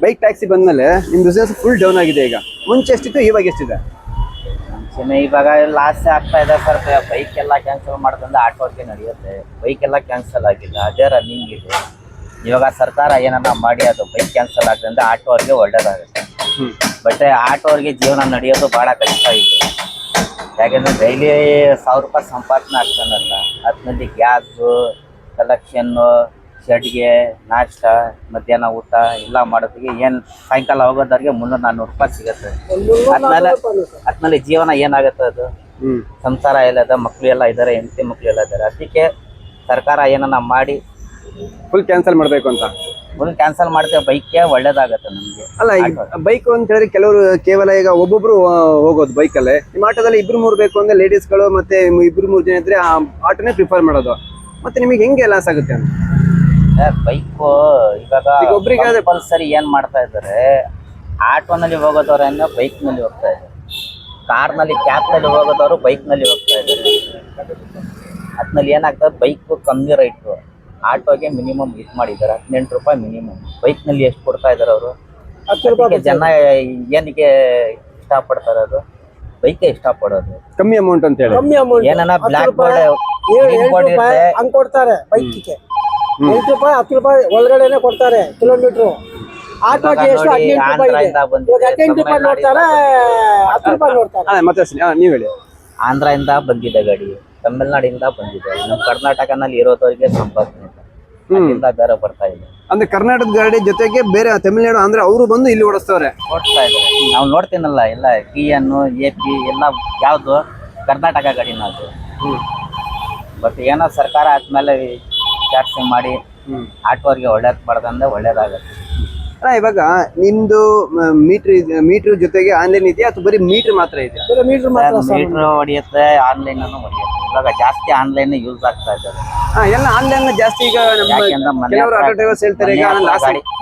Bike taxi ಬಂದ್ಮೇಲೆ ನಿಮ್ business full down ಆಗಿದೆ. ಈಗ ಮುಂಚೆ ಎಷ್ಟಿತ್ತು, ಇವಾಗ ಎಷ್ಟಿದೆ? ಇವಾಗ ಲಾಸ್ ಆಗ್ತಾ ಇದೆ ಸರ್. ಬೈಕ್ ಎಲ್ಲ ಕ್ಯಾನ್ಸಲ್ ಮಾಡ್ಕೊಂಡ್ರೆ ಆಟೋಗೆ ನಡೆಯುತ್ತೆ. ಬೈಕ್ ಎಲ್ಲ ಕ್ಯಾನ್ಸಲ್ ಆಗಿಲ್ಲ, ಅದೇ ರನ್ನಿಂಗ್ ಇದೆ. ಇವಾಗ ಸರ್ಕಾರ ಏನನ್ನ ಮಾಡಿ ಅದು ಬೈಕ್ ಕ್ಯಾನ್ಸಲ್ ಆಗ್ತಂದ್ರೆ ಆಟೋ ಅವ್ರಿಗೆ ಒಳ್ಳೇದಾಗುತ್ತೆ. ಬಟ್ ಆಟೋ ಅವ್ರಿಗೆ ಜೀವನ ನಡೆಯೋದು ಬಹಳ ಕಷ್ಟ ಇದೆ. ಯಾಕೆಂದ್ರೆ ಡೈಲಿ 1000 ರೂಪಾಯಿ ಸಂಪಾದನೆ ಆಗ್ತಾನಲ್ಲ, ಅದ್ರಲ್ಲಿ ಗ್ಯಾಸು, ಕಲೆಕ್ಷನ್ನು, ಶೆಡ್ಗೆ, ನಾಷ್ಟ, ಮಧ್ಯಾಹ್ನ ಊಟ ಎಲ್ಲ ಮಾಡೋದಕ್ಕೆ ಏನು ಸಾಯಂಕಾಲ ಹೋಗೋದವ್ರಿಗೆ 300-400 ರೂಪಾಯಿ ಸಿಗುತ್ತೆ. ಅದ್ಮೇಲೆ ಜೀವನ ಏನಾಗುತ್ತೆ? ಅದು ಸಂಸಾರ ಎಲ್ಲ ಇದೆ, ಮಕ್ಳು ಎಲ್ಲ ಇದ್ದಾರೆ, ಹೆಂಡತಿ ಮಕ್ಳು ಎಲ್ಲ ಇದ್ದಾರೆ. ಅದಕ್ಕೆ ಸರ್ಕಾರ ಏನನ್ನ ಮಾಡಿ ಫುಲ್ ಕ್ಯಾನ್ಸಲ್ ಮಾಡ್ಬೇಕು ಅಂತ. ಫುಲ್ ಕ್ಯಾನ್ಸಲ್ ಮಾಡ್ತೇವೆ, ಬೈಕ್ಗೆ ಒಳ್ಳೇದಾಗತ್ತೆ ನಮ್ಗೆ. ಅಲ್ಲ, ಬೈಕ್ ಅಂತ ಹೇಳಿದ್ರೆ ಕೆಲವರು ಕೇವಲ ಈಗ ಒಬ್ಬೊಬ್ರು ಹೋಗೋದು ಬೈಕಲ್ಲೇ. ನಿಮ್ಮ ಆಟೋದಲ್ಲಿ 2-3 ಬೇಕು ಅಂದ್ರೆ ಲೇಡೀಸ್ಗಳು ಮತ್ತೆ 2-3 ಜನ ಇದ್ರೆ ಆ ಆಟೋನೇ ಪ್ರಿಫರ್ ಮಾಡೋದು. ಮತ್ತೆ ನಿಮಗೆ ಹೆಂಗೆ ಲಾಸ್ ಆಗುತ್ತೆ ಅಂತ? ಬೈಕು ಇವಾಗ ಒಬ್ರಿಗೆ ಪಲ್ಸರಿ ಏನ್ ಮಾಡ್ತಾ ಇದ್ದಾರೆ, ಆಟೋನಲ್ಲಿ ಹೋಗೋದವ್ರನ್ನ ಬೈಕ್ ನಲ್ಲಿ ಹೋಗ್ತಾ ಇದ್ದಾರೆ, ಕಾರ್ನಲ್ಲಿ ಕ್ಯಾಬ್ನಲ್ಲಿ ಹೋಗೋದವರು ಬೈಕ್ ನಲ್ಲಿ ಹೋಗ್ತಾ ಇದ್ದಾರೆ. ಅದ್ನಲ್ಲಿ ಏನಾಗ್ತದೆ, ಬೈಕ್ ಕಮ್ಮಿ ರೈಟು, ಆಟೋಗೆ ಮಿನಿಮಮ್ ಇದು ಮಾಡಿದ್ದಾರೆ 18 ರೂಪಾಯಿ ಮಿನಿಮಮ್. ಬೈಕ್ ನಲ್ಲಿ ಎಷ್ಟು ಕೊಡ್ತಾ ಇದಾರೆ ಅವರು? ಜನ ಏನಕ್ಕೆ ಇಷ್ಟಪಡ್ತಾರೆ? ಅದು ಬೈಕೆ ಇಷ್ಟಪಡೋದು ಕಮ್ಮಿ ಅಮೌಂಟ್ ಅಂತ ಹೇಳಿ. ಏನನ್ನ ಬ್ಲಾಕ್ ಬೋರ್ಡ್ ಹಂಗ್ ಕೊಡ್ತಾರೆ. ಬೈಕ್ಗೆ 8 ರೂಪಾಯಿ 10 ರೂಪಾಯಿ ಒಳಗಡೆನೆ ಕೊಡ್ತಾರೆ ಕಿಲೋಮೀಟರ್. ಆಟೋಗೆ ಎಷ್ಟು 18 ರೂಪಾಯಿ ನೋಡ್ತಾರೆ, 10 ರೂಪಾಯಿ ನೋಡ್ತಾರೆ. ಮತ್ತೆ ನೀವ್ ಹೇಳಿ. ಆಂಧ್ರದಿಂದ ಬಂದಿದೆ ಗಾಡಿ, ತಮಿಳ್ನಾಡಿಂದ ಬಂದಿದೆ, ನಮ್ಮ ಕರ್ನಾಟಕನಲ್ಲಿ ಇರೋದವರಿಗೆ ಸಂಪಾದನೆ ಅಲ್ಲಿಂದ ಬೇರೆ ಬರ್ತಾ ಇದೆ. ಅಂದ್ರೆ ಕರ್ನಾಟಕದ ಗಾಡಿ ಜೊತೆಗೆ ಬೇರೆ ತಮಿಳ್ನಾಡು, ಅಂದ್ರೆ ಅವರು ಬಂದು ಇಲ್ಲಿ ಓಡಿಸ್ತಾರೆ, ಓಡಿಸ್ತಾ ಇದ್ದಾರೆ. ನಾವು ನೋಡ್ತೀನಲ್ಲ, ಎಲ್ಲ TN AP ಎಲ್ಲ ಯಾವ್ದು ಕರ್ನಾಟಕ ಗಾಡಿನ ಅದು. ಬಟ್ ಏನೋ ಸರ್ಕಾರ ಆದ್ಮೇಲೆ ಟ್ಯಾಕ್ಸ್ ಮಾಡಿ ಆಟೋರ್ಗೆ ಒಳ್ಳೇದ್ ಮಾಡ್ದಂದ್ರೆ ಒಳ್ಳೇದಾಗತ್ತೆ. ಇವಾಗ ನಿಮ್ದು ಮೀಟರ್ ಜೊತೆಗೆ ಆನ್ಲೈನ್ ಇದೆಯಾ ಅಥವಾ ಬರೀ ಮೀಟರ್ ಮಾತ್ರ ಇದೆಯಾ? ಮೀಟರ್ ಹೊಡಿಯುತ್ತೆ, ಆನ್ಲೈನ್ ಹೊಡಿಯುತ್ತೆ. ಇವಾಗ ಜಾಸ್ತಿ ಆನ್ಲೈನ್ ಯೂಸ್ ಆಗ್ತಾ ಇದ್ದಾರೆ. ಎಲ್ಲ ಆನ್ಲೈನ್ ಜಾಸ್ತಿ. ಈಗ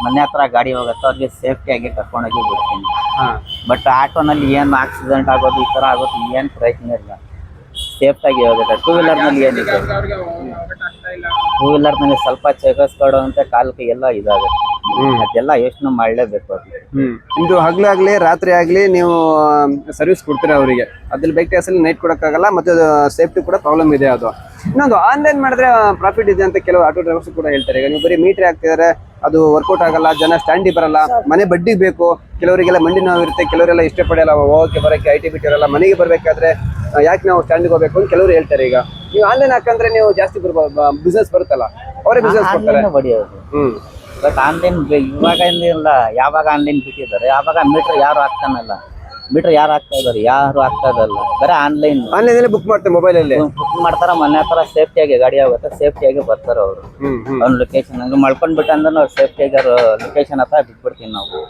ಮನೆ ಹತ್ರ ಗಾಡಿ ಹೋಗುತ್ತೆ, ಅವ್ರಿಗೆ ಸೇಫ್ಟಿ ಆಗಿ ಕರ್ಕೊಂಡೋಗಿ ಬಿಡ್ತೀನಿ. ಬಟ್ ಆಟೋನಲ್ಲಿ ಏನ್ ಆಕ್ಸಿಡೆಂಟ್ ಆಗೋದು ಈ ತರ ಆಗೋದು ಏನ್ ಪ್ರಯತ್ನ ಇಲ್ಲ, ಸೇಫ್ಟಿ ಆಗಿ ಹೋಗುತ್ತೆ. ಟೂ ವೀಲರ್ ನಲ್ಲಿ ಏನಿದೆ, ಟೂ ವೀಲರ್ ನಲ್ಲಿ ಸ್ವಲ್ಪ ಚೇತರಿಸ್ಕೊಡುವಂತೆ ಕಾಲಕ್ಕೆ ಎಲ್ಲ ಇದಾಗುತ್ತೆ. ಅದೆಲ್ಲ ಯೋಚನೆ ಮಾಡಲೇಬೇಕು. ನಿಮ್ದು ಹಗ್ಲಾಗ್ಲಿ ರಾತ್ರಿ ಆಗ್ಲಿ ನೀವು ಸರ್ವಿಸ್ ಕೊಡ್ತೀರಾ ಅವರಿಗೆ. ಅದ್ರಲ್ಲಿ ಬೈಕ್ ಟ್ಯಾಕ್ಸಲ್ಲಿ ನೈಟ್ ಕೊಡಕ್ಕಾಗಲ್ಲ, ಮತ್ತೆ ಸೇಫ್ಟಿ ಕೂಡ ಪ್ರಾಬ್ಲಮ್ ಇದೆ. ಅದು ಇನ್ನೊಂದು ಆನ್ಲೈನ್ ಮಾಡಿದ್ರೆ ಪ್ರಾಫಿಟ್ ಇದೆ ಅಂತ ಕೆಲವು ಆಟೋ ಡ್ರೈವರ್ಸ್ ಕೂಡ ಹೇಳ್ತಾರೆ. ಈಗ ನೀವು ಬರೀ ಮೀಟರ್ ಹಾಕ್ತಿದ್ದಾರೆ, ಅದು ವರ್ಕೌಟ್ ಆಗಲ್ಲ, ಜನ ಸ್ಟ್ಯಾಂಡಿಗೆ ಬರಲ್ಲ, ಮನೆ ಬಡ್ಡಿಗೆ ಬೇಕು. ಕೆಲವರಿಗೆಲ್ಲ ಮಂಡಿ ನೋವು ಇರುತ್ತೆ, ಕೆಲವರೆಲ್ಲ ಇಷ್ಟಪಡಲ್ಲ ಹೋಗಕ್ಕೆ ಬರೋಕ್ಕೆ, IT ಬಿಟಿ ಇರಲ್ಲ. ಮನೆಗೆ ಬರಬೇಕಾದ್ರೆ ಯಾಕೆ ನಾವು ಸ್ಟ್ಯಾಂಡಿಗೆ ಹೋಗ್ಬೇಕು ಅಂತ ಕೆಲವರು ಹೇಳ್ತಾರೆ. ಈಗ ನೀವು ಆನ್ಲೈನ್ ಹಾಕಂದ್ರೆ ನೀವು ಜಾಸ್ತಿ ಬಿಸ್ನೆಸ್ ಬರುತ್ತಲ್ಲ, ಅವರೇ ಬಿಸ್ನೆಸ್ ಕೊಡ್ತಾರೆ. ಬಟ್ ಆನ್ಲೈನ್ ಇವಾಗಿಂದ ಇಲ್ಲ, ಯಾವಾಗ ಆನ್ಲೈನ್ ಬಿಟ್ಟಿದ್ದಾರೆ ಯಾವಾಗ ಮೀಟರ್ ಯಾರು ಹಾಕ್ತಾನಲ್ಲ, ಮೀಟರ್ ಯಾರು ಹಾಕ್ತಾ ಇದಾರೆ? ಯಾರು ಹಾಕ್ತಾ ಇರಲ್ಲ, ಬರೀ ಆನ್ಲೈನ್ ಬುಕ್ ಮಾಡ್ತಾರೆ, ಮೊಬೈಲ್ ಅಲ್ಲಿ ಬುಕ್ ಮಾಡ್ತಾರ. ಮನೆ ಹತ್ರ ಸೇಫ್ಟಿಯಾಗಿ ಗಾಡಿ ಆಗುತ್ತೆ, ಸೇಫ್ಟಿಯಾಗಿ ಬರ್ತಾರೆ ಅವರು. ಅವ್ನ ಲೊಕೇಶನ್ ಹಂಗೆ ಮಾಡ್ಕೊಂಡ್ಬಿಟ್ಟು ಅಂದ್ರೆ ನಾವು ಸೇಫ್ಟಿಯಾಗಿ ಲೊಕೇಶನ್ ಹತ್ರ ಬಿಟ್ಬಿಡ್ತೀವಿ ನಾವು.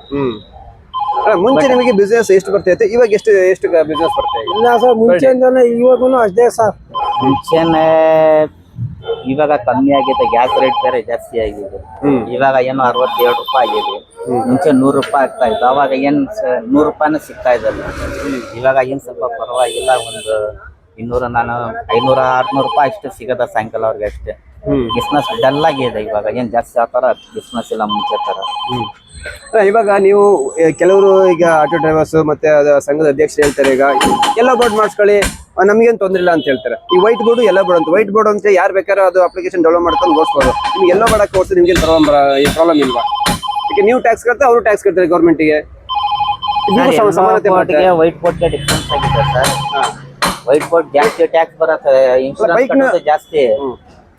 ಮುಂಚೆ ನಿಮಗೆ ಬಿಸ್ನೆಸ್ ಎಷ್ಟು ಬರ್ತೈತೆ, ಇವಾಗ ಎಷ್ಟು ಬಿಸ್ನೆಸ್ ಬರ್ತೈತೆ? ಇಲ್ಲ ಸರ್, ಮುಂಚೆಯಿಂದನೇ ಇವಾಗೂ ಅಷ್ಟೇ ಸರ್. ಮುಂಚೆನೆ ಇವಾಗ ಕಮ್ಮಿ ಆಗಿದೆ, ಗ್ಯಾಸ್ ರೇಟ್ ಬೇರೆ ಜಾಸ್ತಿ ಆಗಿದೆ. ಇವಾಗ ಏನು 67 ರೂಪಾಯಿ ಆಗಿದೆ. ಮುಂಚೆ 100 ರೂಪಾಯಿ ಆಗ್ತಾ ಇತ್ತು, ಅವಾಗ ಏನ್ 100 ರೂಪಾಯಿನ ಸಿಗ್ತಾ ಇದ್ದಲ್ಲ. ಇವಾಗ ಏನ್ ಸ್ವಲ್ಪ ಪರವಾಗಿಲ್ಲ, ಒಂದು 200 500-600 ರೂಪಾಯಿ ಅಷ್ಟೇ ಸಿಗದ ಸಾಯಂಕಾಲ ಅವ್ರಿಗೆ ಅಷ್ಟೇ. ಬಿಸ್ನೆಸ್ ಡಲ್ ಆಗಿದೆ ಇವಾಗ, ಏನ್ ಜಾಸ್ತಿ ಆತರ ಬಿಸ್ನೆಸ್ ಇಲ್ಲ ಮುಂಚೆ ತರ. ಇವಾಗ ನೀವು ಕೆಲವರು ಈಗ ಆಟೋ ಡ್ರೈವರ್ಸ್ ಮತ್ತೆ ಸಂಘದ ಅಧ್ಯಕ್ಷರು ಹೇಳ್ತಾರೆ, ಈಗ ಎಲ್ಲ ಬೋರ್ಡ್ ಮಾಡಿಸ್ಕೊಳ್ಳಿ, ನಮ್ಗೇನು ತೊಂದರೆ ಇಲ್ಲ ಅಂತ ಹೇಳ್ತಾರೆ. ಈ ವೈಟ್ ಬೋರ್ಡ್ ಎಲ್ಲ ಬೋರ್ಡ್ ಅಂತ, ವೈಟ್ ಬೋರ್ಡ್ ಅಂತ ಯಾರು ಬೇಕಾದ್ರೂ ಅದು ಅಪ್ಲಿಕೇಶನ್ ಡೆವಲಪ್ ಮಾಡ್ಕೊಂಡು ಓಡಿಸ್ಬೋದು. ನಿಮ್ಗೆ ಎಲ್ಲೋ ಮಾಡಕ್ಕೆ ಓಡಿಸಿ ನಿಮ್ಗೆ ಪ್ರಾಬ್ಲಮ್ ಇಲ್ವಾ? ಈಗ ನೀವು ಟ್ಯಾಕ್ಸ್ ಕಟ್ತಾರೆ, ಅವರು ಟ್ಯಾಕ್ಸ್ ಕಟ್ತಾರೆ ಗೌರ್ಮೆಂಟಿಗೆ. ವೈಟ್ ಬೋರ್ಡ್ಗೆ ಡಿಫ್ರೆನ್ಸ್ ಆಗಿದೆ ಸರ್. ವೈಟ್ ಬೋರ್ಡ್ ಜಾಸ್ತಿ ಟ್ಯಾಕ್ಸ್ ಬರುತ್ತೆ, ಇನ್ಶೂರೆನ್ಸ್ ಜಾಸ್ತಿ.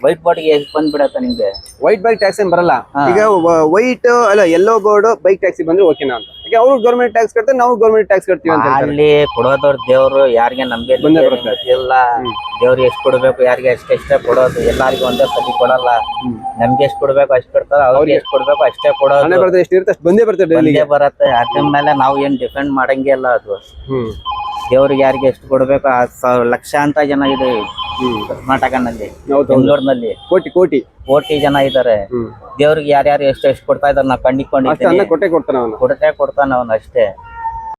ವೈಟ್ ಬೋರ್ಡ್ಗೆ ಎಷ್ಟು ಬಂದ್ಬಿಡತ್ತೆ ನಿಮ್ಗೆ? ವೈಟ್ ಬೈಕ್ ಟ್ಯಾಕ್ಸ್ ಏನ್ ಬರಲ್ಲ. ಈಗ ವೈಟ್ ಅಲ್ಲ ಎಲ್ಲೋ ಬೋರ್ಡ್ ಬೈಕ್ ಟ್ಯಾಕ್ಸಿ ಬಂದ್ರೆ ಓಕೆನಾ ಅಂತ. ಈಗ ಅವ್ರು ಗೌರ್ಮೆಂಟ್ ಟ್ಯಾಕ್ಸ್ ಕಟ್ತಾರೆ, ನಾವು ಗೌರ್ಮೆಂಟ್ ಟ್ಯಾಕ್ಸ್ ಕಟ್ತೀವಿ ಅಂತ. ಅಲ್ಲಿ ಕೊಡೋದವ್ರ ದೇವ್ರು ಯಾರಿಗೆ ನಮ್ಗೆ ಇಲ್ಲ. ದೇವ್ರಿಗೆ ಎಷ್ಟು ಕೊಡ್ಬೇಕು, ಯಾರಿಗೆ ಎಷ್ಟೇ ಕೊಡೋದು, ಎಲ್ಲಾರಿಗೂ ಒಂದೇ ಸತಿ ಕೊಡಲ್ಲ. ನಮ್ಗೆ ಎಷ್ಟು ಕೊಡ್ಬೇಕು ಅಷ್ಟು ಕೊಡ್ತಾರೆ, ಅವ್ರಿಗೆ ಎಷ್ಟು ಕೊಡ್ಬೇಕು ಅಷ್ಟೇ ಕೊಡೋದು. ಎಷ್ಟು ಇರುತ್ತೆ ಅಷ್ಟು ಬಂದೇ ಬರುತ್ತೆ. ಅದ್ರ ಮೇಲೆ ನಾವು ಏನ್ ಡಿಪೆಂಡ್ ಮಾಡಂಗೆ ಇಲ್ಲ. ಅದು ದೇವ್ರಿಗೆ ಯಾರಿಗೆ ಎಷ್ಟು ಕೊಡ್ಬೇಕು, ಲಕ್ಷಾಂತರ ಜನ ಇದೆ ಕರ್ನಾಟಕನಲ್ಲಿ, ಬೆಂಗಳೂರಿನಲ್ಲಿ ಕೋಟಿ ಜನ ಇದ್ದಾರೆ. ದೇವ್ರಿಗೆ ಯಾರ್ಯಾರು ಎಷ್ಟು ಕೊಡ್ತಾ ಇದಾರೆ ನಾವು ಕಂಡಿಕೊಂಡಿದ್ದೀವಿ. ಕೊಟ್ಟೆ ಕೊಡ್ತಾನ ಅವನು ಅಷ್ಟೇ.